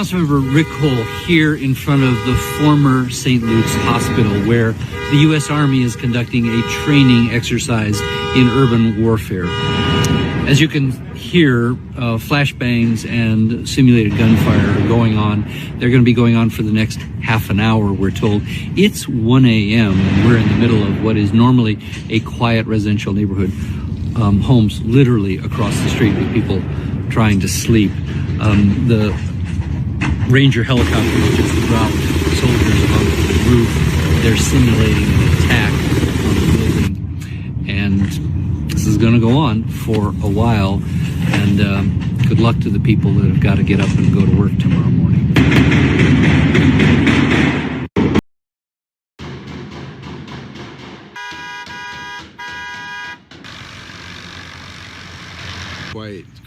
Councilmember Rick Cole here in front of the former St. Luke's Hospital, where the U.S. Army is conducting a training exercise in urban warfare. As you can hear, flashbangs and simulated gunfire are going on. They're going to be going on for the next half an hour, we're told. It's 1 a.m. and we're in the middle of what is normally a quiet residential neighborhood. Homes literally across the street with people trying to sleep. The Ranger helicopters just dropped soldiers onto the roof. They're simulating an attack on the building. And this is going to go on for a while. And good luck to the people that have got to get up and go to work tomorrow morning.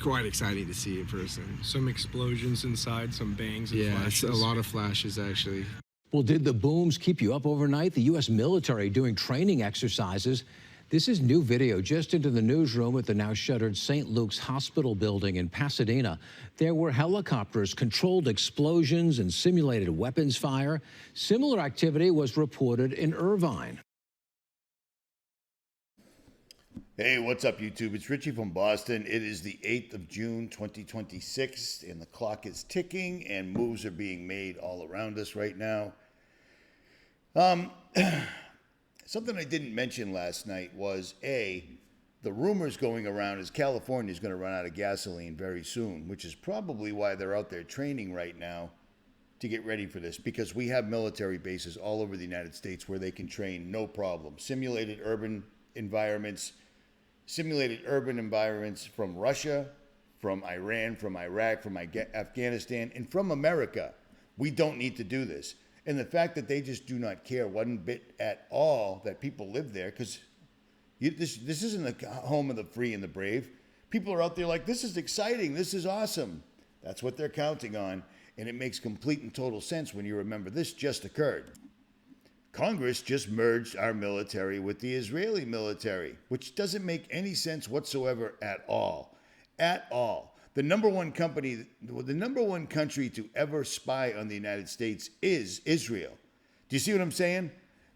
Quite exciting to see in person. Some explosions inside, some bangs and flashes. Yeah, a lot of flashes actually. Well, did the booms keep you up overnight? The U.S. military doing training exercises. This is new video just into the newsroom at the now shuttered St. Luke's Hospital building in Pasadena. There were helicopters, controlled explosions, and simulated weapons fire. Similar activity was reported in Irvine. Hey, what's up, YouTube? It's Richie from Boston. It is the 8th of June, 2026, and the clock is ticking, and moves are being made all around us right now. Something I didn't mention last night was, the rumors going around is California is going to run out of gasoline very soon, which is probably why they're out there training right now to get ready for this, because we have military bases all over the United States where they can train no problem. Simulated urban environments from Russia, from Iran, from Iraq, from Afghanistan, and from America. We don't need to do this. And the fact that they just do not care one bit at all that people live there, because this isn't the home of the free and the brave. People are out there like, this is exciting, this is awesome. That's what they're counting on, and it makes complete and total sense when you remember this just occurred. Congress just merged our military with the Israeli military, which doesn't make any sense whatsoever at all. At all. The number one country to ever spy on the United States is Israel. Do you see what I'm saying?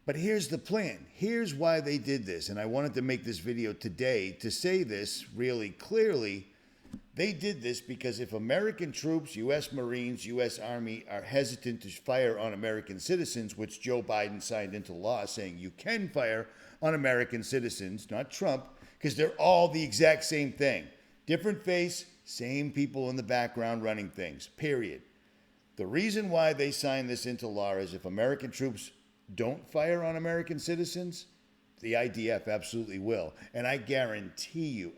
But here's the plan. Here's why they did this. And I wanted to make this video today to say this really clearly. They did this because if American troops, U.S. Marines, U.S. Army are hesitant to fire on American citizens, which Joe Biden signed into law saying you can fire on American citizens, not Trump, because they're all the exact same thing. Different face, same people in the background running things, period. The reason why they signed this into law is if American troops don't fire on American citizens, the IDF absolutely will. And I guarantee you,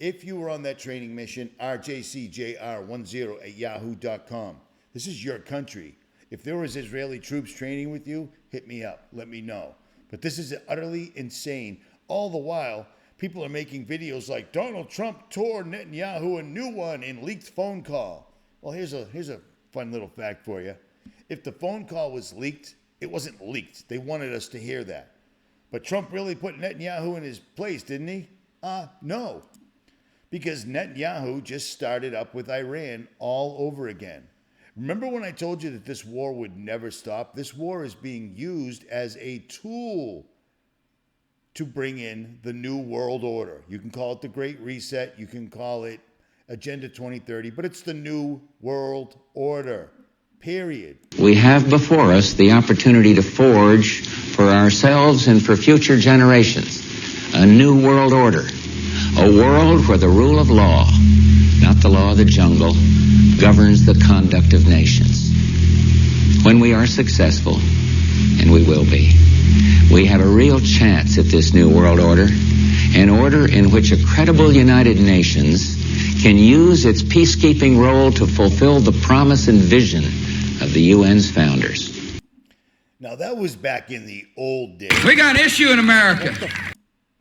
if you were on that training mission, rjcjr10@yahoo.com. This is your country. If there was Israeli troops training with you, hit me up. Let me know. But this is utterly insane. All the while, people are making videos like Donald Trump tore Netanyahu a new one in leaked phone call. Well, here's a fun little fact for you. If the phone call was leaked, it wasn't leaked. They wanted us to hear that. But Trump really put Netanyahu in his place, didn't he? No. Because Netanyahu just started up with Iran all over again. Remember when I told you that this war would never stop? This war is being used as a tool to bring in the new world order. You can call it the Great Reset. You can call it Agenda 2030, but it's the new world order, period. We have before us the opportunity to forge for ourselves and for future generations a new world order. A world where the rule of law, not the law of the jungle, governs the conduct of nations. When we are successful, and we will be, we have a real chance at this new world order, an order in which a credible United Nations can use its peacekeeping role to fulfill the promise and vision of the UN's founders. Now that was back in the old days. We got an issue in America.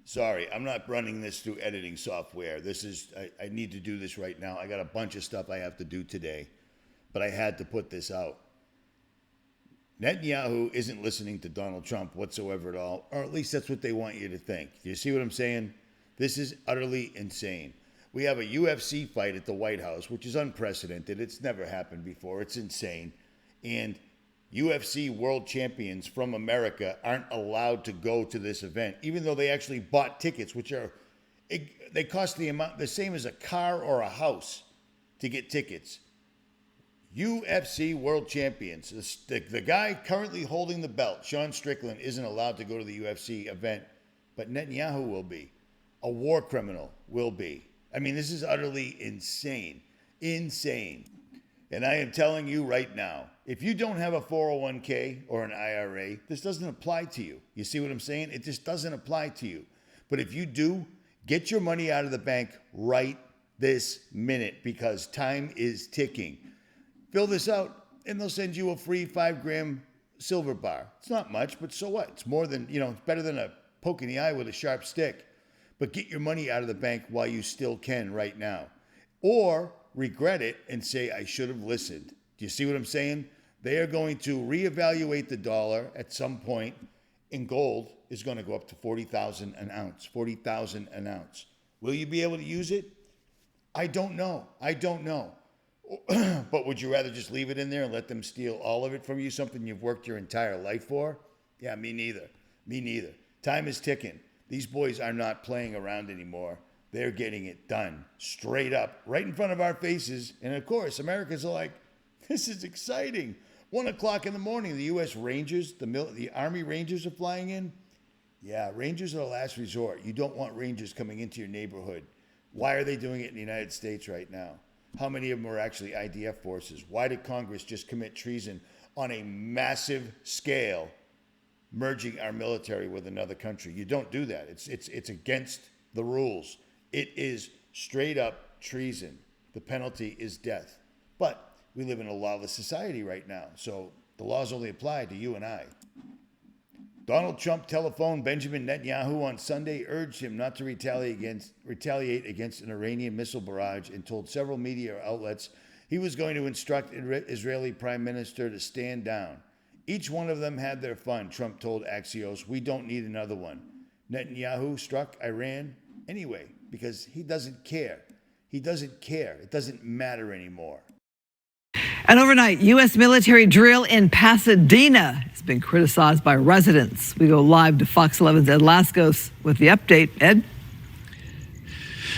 Sorry, I'm not running this through editing software. I need to do this right now. I got a bunch of stuff I have to do today, but I had to put this out. Netanyahu isn't listening to Donald Trump whatsoever at all, or at least that's what they want you to think. Do you see what I'm saying? This is utterly insane. We have a UFC fight at the White House, which is unprecedented. It's never happened before. It's insane. And UFC world champions from America aren't allowed to go to this event, even though they actually bought tickets, which are, they cost the same as a car or a house to get tickets. UFC world champions. The guy currently holding the belt, Sean Strickland, isn't allowed to go to the UFC event, but Netanyahu will be. A war criminal will be. I mean, this is utterly insane. Insane. And I am telling you right now, if you don't have a 401k or an IRA, this doesn't apply to you. You see what I'm saying? It just doesn't apply to you. But if you do, get your money out of the bank right this minute, because time is ticking. Fill this out and they'll send you a free 5-gram silver bar. It's not much, but so what? It's more than, it's better than a poke in the eye with a sharp stick. But get your money out of the bank while you still can right now. Or regret it and say, I should have listened. Do you see what I'm saying? They are going to reevaluate the dollar at some point, and gold is going to go up to $40,000 an ounce. $40,000 an ounce. Will you be able to use it? I don't know. But would you rather just leave it in there and let them steal all of it from you, something you've worked your entire life for? Yeah, me neither. Time is ticking. These boys are not playing around anymore. They're getting it done straight up right in front of our faces. And of course, Americans are like, this is exciting. 1 o'clock in the morning, the U.S. Rangers, the Army Rangers are flying in. Yeah, Rangers are the last resort. You don't want Rangers coming into your neighborhood. Why are they doing it in the United States right now? How many of them are actually IDF forces? Why did Congress just commit treason on a massive scale, merging our military with another country? You don't do that. It's against the rules. It is straight up treason. The penalty is death. But we live in a lawless society right now, so the laws only apply to you and I. Donald Trump telephoned Benjamin Netanyahu on Sunday, urged him not to retaliate against an Iranian missile barrage, and told several media outlets he was going to instruct Israeli Prime Minister to stand down. Each one of them had their fun, Trump told Axios. We don't need another one. Netanyahu struck Iran anyway because he doesn't care. It doesn't matter anymore. An overnight U.S. military drill in Pasadena has been criticized by residents. We go live to Fox 11's Ed Laskos with the update. Ed?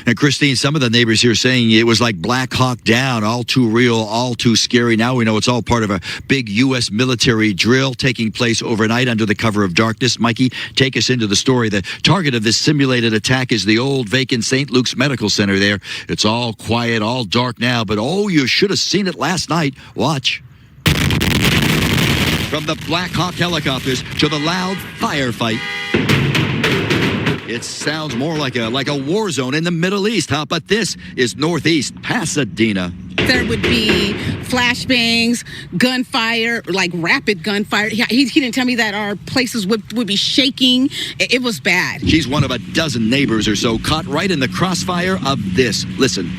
And Christine, some of the neighbors here saying it was like Black Hawk Down, all too real, all too scary. Now we know it's all part of a big U.S. military drill taking place overnight under the cover of darkness. Mikey, take us into the story. The target of this simulated attack is the old vacant St. Luke's Medical Center there. It's all quiet, all dark now, but oh, you should have seen it last night. Watch. From the Black Hawk helicopters to the loud firefight. It sounds more like a war zone in the Middle East, huh? But this is Northeast Pasadena. There would be flashbangs, gunfire, like rapid gunfire. He didn't tell me that our places would be shaking. It was bad. She's one of a dozen neighbors or so caught right in the crossfire of this. Listen.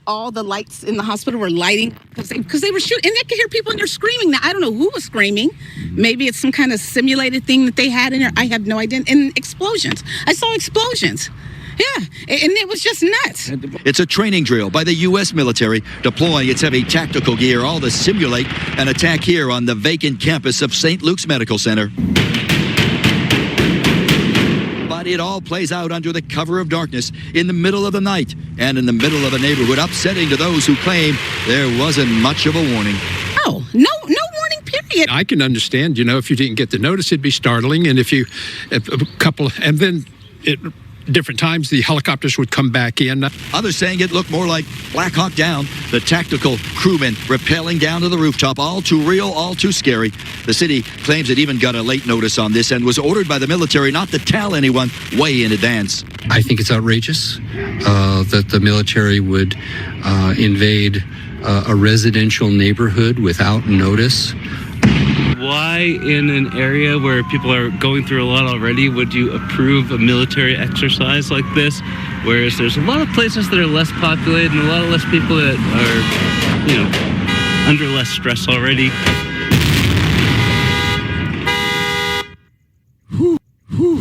All the lights in the hospital were lighting because they were shooting, and they could hear people in there screaming. Now, I don't know who was screaming. Maybe it's some kind of simulated thing that they had in there. I have no idea. And explosions. I saw explosions. Yeah, and it was just nuts. It's a training drill by the U.S. military deploying its heavy tactical gear, all to simulate an attack here on the vacant campus of St. Luke's Medical Center. But it all plays out under the cover of darkness in the middle of the night and in the middle of a neighborhood, upsetting to those who claim there wasn't much of a warning. Oh, no warning, period. I can understand, if you didn't get the notice, it'd be startling. And different times the helicopters would come back in. Others saying it looked more like Black Hawk Down, the tactical crewmen rappelling down to the rooftop, all too real, all too scary. The city claims it even got a late notice on this and was ordered by the military not to tell anyone way in advance. I think it's outrageous that the military would invade a residential neighborhood without notice. Why, in an area where people are going through a lot already, would you approve a military exercise like this? Whereas there's a lot of places that are less populated and a lot of less people that are, under less stress already.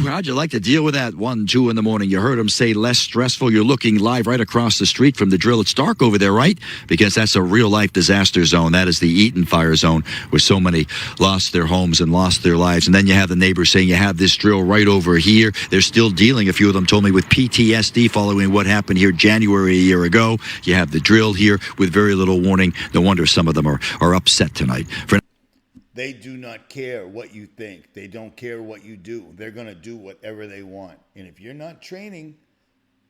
how'd you like to deal with that 1, 2 in the morning? You heard him say less stressful. You're looking live right across the street from the drill. It's dark over there, right? Because that's a real-life disaster zone. That is the Eaton fire zone where so many lost their homes and lost their lives. And then you have the neighbors saying you have this drill right over here. They're still dealing, a few of them told me, with PTSD following what happened here January a year ago. You have the drill here with very little warning. No wonder some of them are upset tonight. They do not care what you think. They don't care what you do. They're going to do whatever they want. And if you're not training,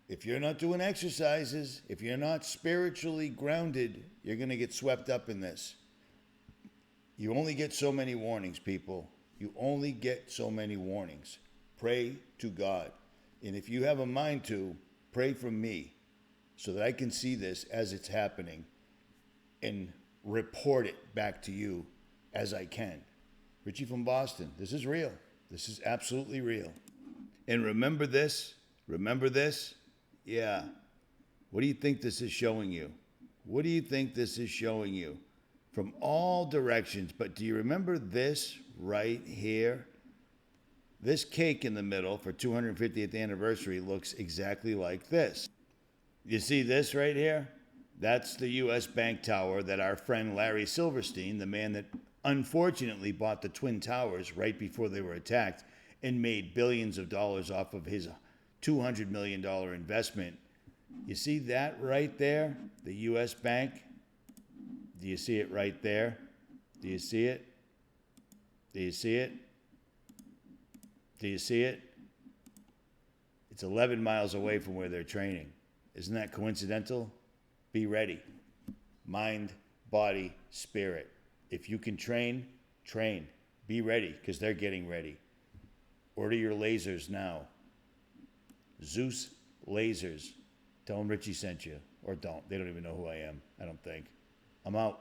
if you're not doing exercises, if you're not spiritually grounded, you're going to get swept up in this. You only get so many warnings, people. You only get so many warnings. Pray to God. And if you have a mind to, pray for me so that I can see this as it's happening and report it back to you as I can. Richie from Boston, this is real. This is absolutely real. And remember this? Remember this? Yeah. What do you think this is showing you? What do you think this is showing you? From all directions. But do you remember this right here? This cake in the middle for 250th anniversary looks exactly like this. You see this right here? That's the U.S. Bank Tower that our friend Larry Silverstein, the man that unfortunately bought the Twin Towers right before they were attacked and made billions of dollars off of his $200 million investment. You see that right there? The U.S. Bank? Do you see it right there? Do you see it? Do you see it? Do you see it? It's 11 miles away from where they're training. Isn't that coincidental? Be ready. Mind, body, spirit. If you can train, train. Be ready, because they're getting ready. Order your lasers now. Zeus Lasers. Tell them Richie sent you. Or don't. They don't even know who I am, I don't think. I'm out.